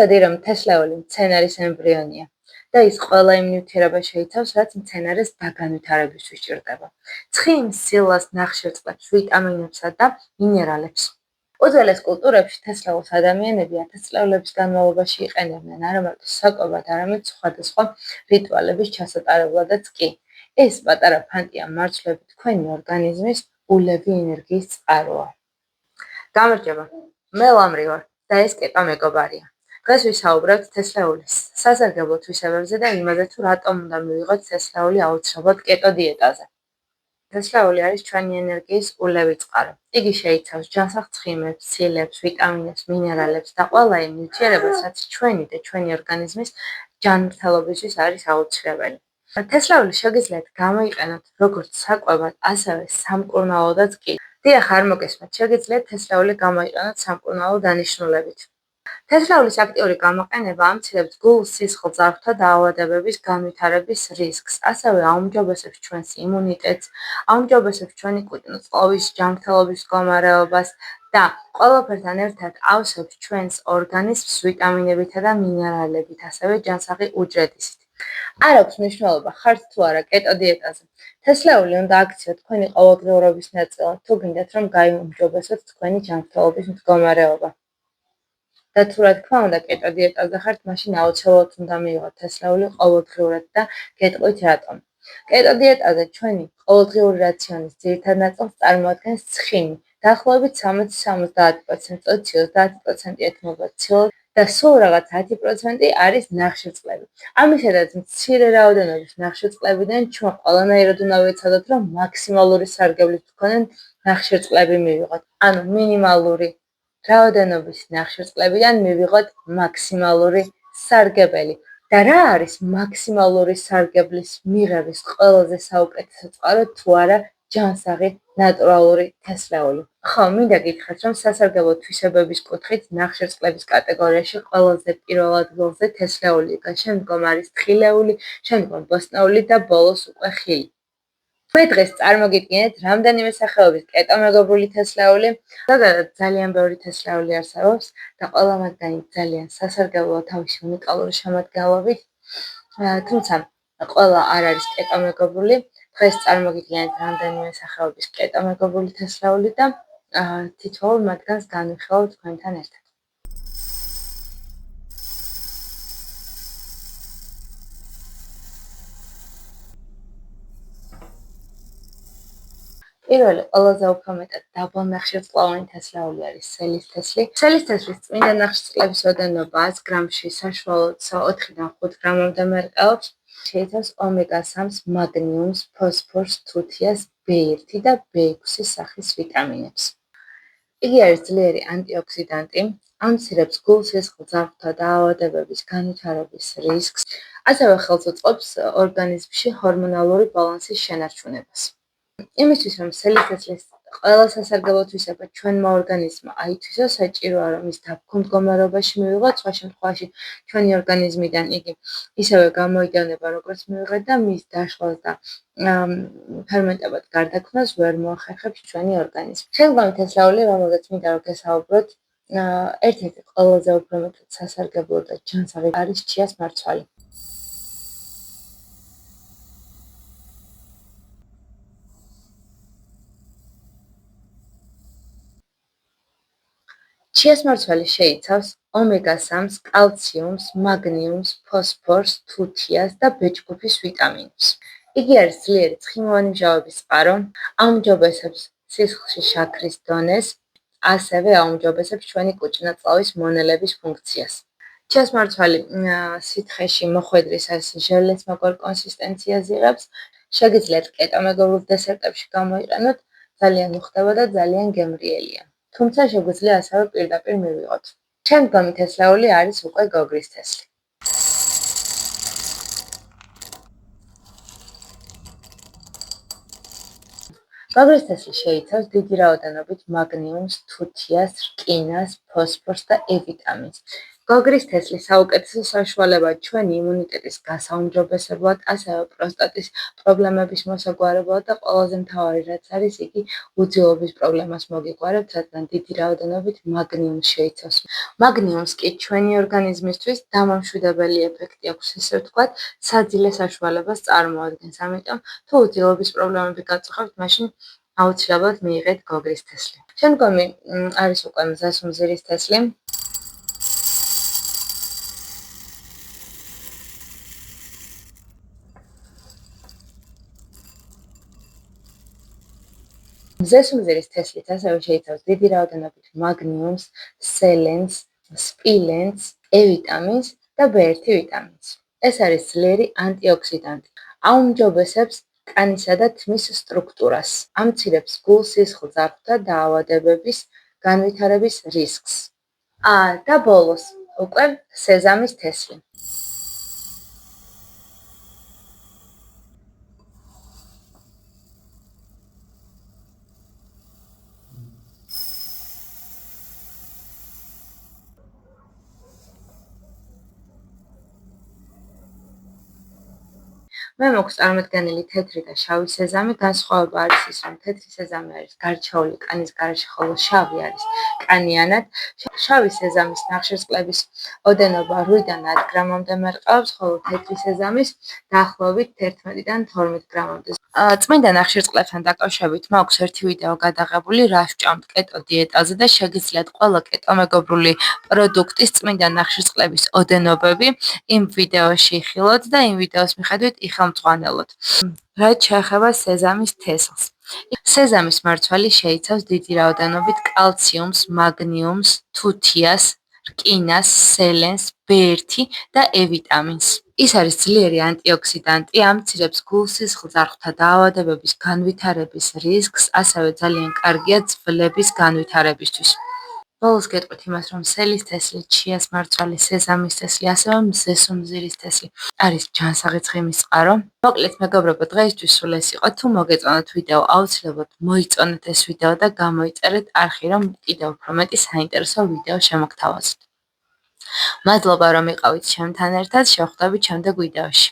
იცოდი, რომ თესლეული მცენარის ემბრიონია და ის ყველა იმ ნივთიერებას შეიცავს, რაც მცენარეს დაგანვითარებისთვის სჭირდება. ცხიმს, სილას, ნახშირწყლებს, ვიტამინებსა და მინერალებს. უძველეს კულტურებში თესლეულს ადამიანები ათასწლეულების განმავლობაში იყენებდნენ არა მარტო საკვებად, არამედ სხვადასხვა რიტუალების ჩასატარებლადაც კი. ეს პატარა ფანტია მარცვლები თქვენი ორგანიზმის ულევი ენერგიის წყაროა. გამარჯობა, მე ლამრი ვარ და ეს კეტა მეგობარია. დღეს ვისაუბრებთ თესლეულის სასარგებლო თვისებებზე და იმაზე, თუ რატომ უნდა მივიღოთ თესლეული აუცილებლად კეტო დიეტაზე. თესლეული არის ჩვენი ენერგიის ულევი წყარო. იგი შეიცავს ჯანსაღ ცხიმებს, ცილებს, ვიტამინებს, მინერალებს და ყველა იმ ნივთიერებას, რაც ჩვენი და ჩვენი ორგანიზმის ჯანმრთელობისთვის არის აუცილებელი. თესლეული შეგიძლიათ გამოიყენოთ როგორც საკვებად, ასევე სამკურნალოდაც კი. დიახ, არ მოგესმათ, შეგიძლიათ თესლეული გამოიყენოთ სამკურნალო დანიშნულებით. თესლეულის აქტიური გამოყენება ამცირებს გულს, სისხლს, ძარღვთა დაავადებების განვითარების რისკს, ასევე აუმჯობესებს ჩვენს იმუნიტეტს, აუმჯობესებს ჩვენი კვიკნწყობის, ჯანმრთელობის მდგომარეობას და ყველაფერთან ერთად ავსებს ჩვენს ორგანიზმს ვიტამინებითა და მინერალებით, ასევე ჯანსაღი უჯრედისით. არ აქვს მნიშვნელობა, ხართ თუ არა კეტო დიეტაზე. თესლეული უნდა აქციოთ თქვენი ყოველდღიურობის ნაწილად, თუ გინდათ, რომ გაიუმჯობესოთ თქვენი ჯანმრთელობის მდგომარეობა. და თუ რა თქმა უნდა კეტო დიეტაზე ხართ, მაშინ აუცილებლად უნდა მიიღოთ თესლეული ყოველდღიურად და გეტყვით რატომ. კეტო დიეტაზე ჩვენი ყოველდღიური რაციონის ძირითად ნაწილს წარმოადგენს ცხიმი, დაახლოებით 60-70%, 20-30% ეთმობა ცილს და სულ რაღაც 10% არის ნახშირწყლები. ამისადაც მცირე რაოდენობის ნახშირწყლებიდან ჩვენ ყველანაირად უნდა ვიცოდოთ, რომ მაქსიმალური სარგებლით გქონდეთ ნახშირწყლები მივიღოთ. ანუ მინიმალური რაოდენობის ნახშირწყლებიდან მივიღოთ მაქსიმალური სარგებელი. და რა არის მაქსიმალური სარგებლის მიღების ყველაზე საუკეთესო წყარო თუ არა ჯანსაღი ნატურალური თესლეული. ხო, მინდა გითხრათ, რომ სასარგებლო თვისებების კუთხით ნახშირწყლების კატეგორიაში ყველაზე პირველ ადგილზე თესლეული დგას, შემდგომ არის თხილეული, შემდგომ ბოსტნეული და ბოლოს უკვე ხილი. მე დღეს წარმოგიდგენთ რამდენიმე სახეობის კეტომეგობრული თესლეული. ზოგადად ძალიან ბევრი თესლეული არსებობს და ყველა მათგანი ძალიან სასარგებლოა თავისი უნიკალური შემადგენლობით. თუმცა ყველა არ არის კეტომეგობრული. დღეს წარმოგიდგენთ რამდენიმე სახეობის კეტომეგობრული თესლეული და თითოეულ მათგანს განვიხილავთ თქვენთან ერთად. პირველი ყველაზე უფრო მეტად დაბალ ნახშირწყლოვანი თესლეული არის სელის თესლი. სელის თესლის წმინდა ნახშირწყლების რაოდენობა 100 გრამში საშუალოდ 4-დან 5 გრამამდე მერყეობს. შეიცავს ომეგა-3, მაგნიუმს, ფოსფორს, თუთიას, B1 და B6 სახის ვიტამინებს. იგი არის ძლიერი ანტიოქსიდანტი, ამცირებს გულ, სისხლ, ძარღვთა დაავადებების განვითარების რისკს, ასევე ხელს უწყობს ორგანიზმში ჰორმონალური ბალანსის შენარჩუნებას. იმისთვის, რომ სელის თესლის ყველა სასარგებლო თვისება ჩვენმა ორგანიზმმა აითვისოს, საჭიროა, რომ ის დაბქო მდგომარეობაში მივიღოთ, სხვა შემთხვევაში ჩვენი ორგანიზმიდან იგი ისევე გამოიდევნება, როგორც მივიღეთ და მის დაშლას და ფერმენტებად გარდაქმნას ვერ მოახერხებს ჩვენი ორგანიზმი. შემდგომი თესლეული, რომელზეც მინდა რომ გესაუბროთ, ერთ-ერთი ყველაზე უფრო მეტად სასარგებლო და ჯანსაღი არის ჩიას მარცვალი. ჩიას მარცვალი შეიცავს ომეგა-3, კალციუმს, მაგნიუმს, ფოსფორს, თუთიას და B ჯგუფის ვიტამინებს. იგი არის ძლიერი ცხიმოვანი მჟავების წყარო, აუმჯობესებს სისხლში შაქრის დონეს, ასევე აუმჯობესებს ჩვენი კუჭნაწლავის მონელების ფუნქციას. ჩიას მარცვალი სითხეში მოხვედრისას ჟელესმოგვარ კონსისტენციას იღებს. შეგიძლიათ კეტომეგობრულ დესერტებში გამოიყენოთ, ძალიან უხდება და ძალიან გემრიელია. თუმცა შეგვიძლია ასევე პირდაპირ მივიღოთ. შემდგომი თესლეული არის უკვე გოგრის თესლი. გოგრის თესლი შეიცავს დიდი რაოდენობით მაგნიუმს, თუთიას, რკინას, ფოსფორს და E ვიტამინს. გოგრის თესლი საუკეთესო საშუალებაა ჩვენი იმუნიტეტის გასაუმჯობესებლად, ასევე პროსტატის პრობლემების მოსაგვარებლად და ყველაზე მთავარი რაც არის, იგი უძილობის პრობლემას მოგიგვარებს, რადგან დიდი რაოდენობით მაგნიუმს შეიცავს. მაგნიუმს კი ჩვენი ორგანიზმისთვის დამამშვიდებელი ეფექტი აქვს, ესე ვთქვათ, საძილე საშუალებას წარმოადგენს. ამიტომ თუ უძილობის პრობლემები გაწუხებთ, მაშინ აუცილებლად მიიღეთ გოგრის თესლი. შემდგომი არის უკვე მზესუმზირის თესლი. მზესუმზირის თესლით ასევე შეიცავს დიდი რაოდენობით მაგნიუმს, სელენს, სპილენს, E ვიტამინს და B1 ვიტამინს. ეს არის ძლიერი ანტიოქსიდანტი. აუმჯობესებს კანისა და თმის სტრუქტურას, ამცირებს გულ-სისხლძარღვთა და დაავადებების განვითარების რისკს. და ბოლოს უკვე სეზამის თესლი. მე მაქვს წარმოდგენილი თეთრი და შავი სეზამი. განსხვავება არის ის, რომ თეთრი სეზამი არის გარჩეული კანის გარეშე, ხოლო შავი არის კანიანად. შავი სეზამის ნახშირწყლების ოდენობა 8-დან 10 გრამამდე მერყეობს, ხოლო თეთრი სეზამის დაახლოებით 11-დან 12 გრამამდე. წმინდა ნახშირწყლებთან დაკავშირებით მაქვს ერთი ვიდეო გადაღებული, რა ვჭამთ კეტო დიეტაზე და შეგიძლიათ ყველა კეტო მეგობრული პროდუქტის წმინდა ნახშირწყლების ოდენობები იმ ვიდეოში ხილოთ და იმ ვიდეოს მიხედვით იხელმძღვანელოთ. რაც შეეხება სეზამის თესლს. სეზამის მარცვალი შეიცავს დიდი რაოდენობით კალციუმს, მაგნიუმს, თუთიას, რკინას, სელენს, B1 და E ვიტამინს. ის არის ძლიერი ანტიოქსიდანტი, ამცირებს გულ-სისხლძარღვთა დაავადებების განვითარების რისკს, ასევე ძალიან კარგია ძვლების განვითარებისთვის. ბოლოს გეტყვით იმას, რომ სელის თესლი, ჩიას მარცვალი, სეზამის თესლი, ასევე მზესუმზირის თესლი არის ჯანსაღი წყარო. მოკლედ მეგობრებო, დღეისთვის სულ ეს იყო. თუ მოგეწონათ ვიდეო, აუცილებლად მოიწონეთ ეს ვიდეო და გამოიწერეთ არხი, რომ კიდევ უფრო მეტი საინტერესო ვიდეო შემოგთავაზოთ. მადლობა, რომ იყავით ჩემთან ერთად. შევხვდებით შემდეგ ვიდეოში.